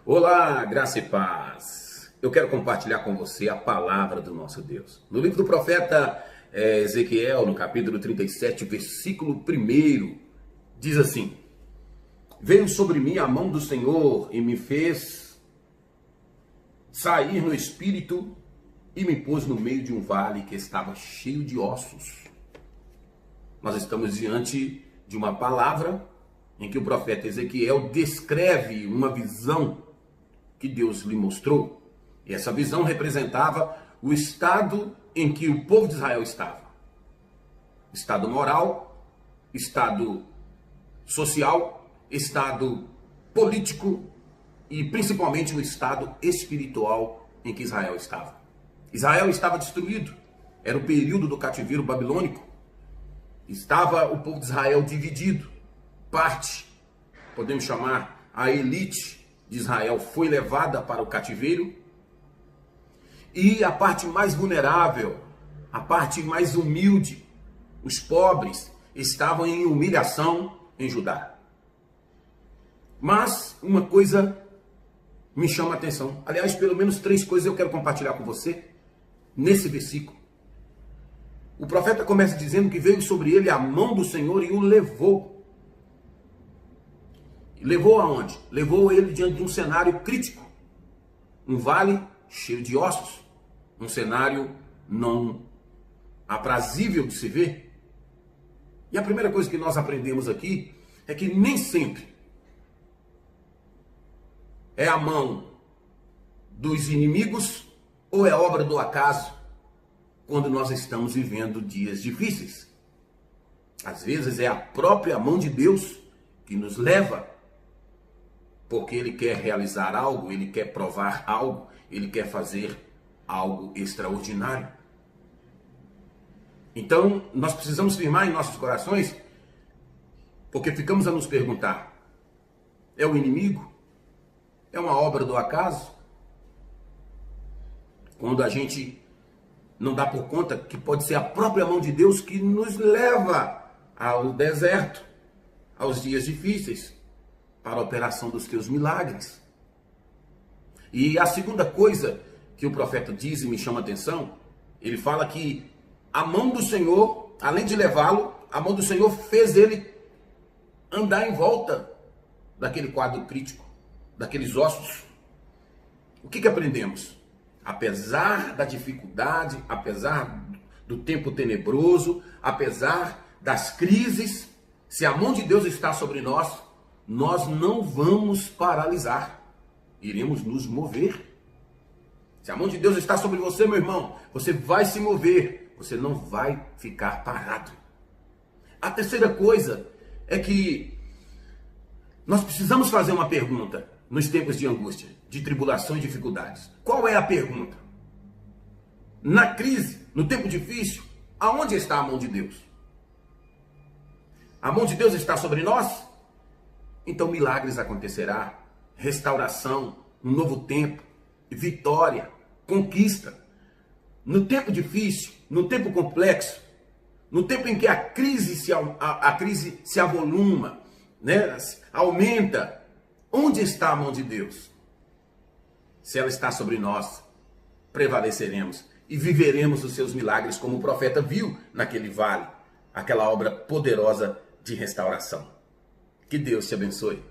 Olá, graça e paz. Eu quero compartilhar com você a palavra do nosso Deus. No livro do profeta Ezequiel, no capítulo 37, versículo 1, diz assim: Veio sobre mim a mão do Senhor e me fez sair no espírito e me pôs no meio de um vale que estava cheio de ossos. Nós estamos diante de uma palavra em que o profeta Ezequiel descreve uma visão que Deus lhe mostrou. E essa visão representava o estado em que o povo de Israel estava. Estado moral, estado social, estado político e principalmente o estado espiritual em que Israel estava. Israel estava destruído. Era o período do cativeiro babilônico. Estava o povo de Israel dividido. Parte, podemos chamar a elite de Israel, foi levada para o cativeiro, e a parte mais vulnerável, a parte mais humilde, os pobres, estavam em humilhação em Judá. Mas uma coisa me chama a atenção. Aliás, pelo menos 3 coisas eu quero compartilhar com você nesse versículo. O profeta começa dizendo que veio sobre ele a mão do Senhor e o levou. Levou aonde? Levou ele diante de um cenário crítico. Um vale cheio de ossos. Um cenário não aprazível de se ver. E a primeira coisa que nós aprendemos aqui é que nem sempre é a mão dos inimigos ou é obra do acaso quando nós estamos vivendo dias difíceis. Às vezes é a própria mão de Deus que nos leva, porque Ele quer realizar algo, Ele quer provar algo, Ele quer fazer algo extraordinário. Então, nós precisamos firmar em nossos corações, porque ficamos a nos perguntar: é o inimigo? É uma obra do acaso? Quando a gente não dá por conta que pode ser a própria mão de Deus que nos leva ao deserto, aos dias difíceis, para a operação dos teus milagres. E a segunda coisa que o profeta diz e me chama a atenção, ele fala que a mão do Senhor, além de levá-lo, a mão do Senhor fez ele andar em volta daquele quadro crítico, daqueles ossos. O que aprendemos? Apesar da dificuldade, apesar do tempo tenebroso, apesar das crises, se a mão de Deus está sobre nós, nós não vamos paralisar, iremos nos mover. Se a mão de Deus está sobre você, meu irmão, você vai se mover, você não vai ficar parado. A terceira coisa é que nós precisamos fazer uma pergunta nos tempos de angústia, de tribulação e dificuldades. Qual é a pergunta? Na crise, no tempo difícil, aonde está a mão de Deus? A mão de Deus está sobre nós? Então milagres acontecerá, restauração, um novo tempo, vitória, conquista. No tempo difícil, no tempo complexo, no tempo em que a crise se avoluma, né, aumenta, onde está a mão de Deus? Se ela está sobre nós, prevaleceremos e viveremos os seus milagres como o profeta viu naquele vale, aquela obra poderosa de restauração. Que Deus te abençoe.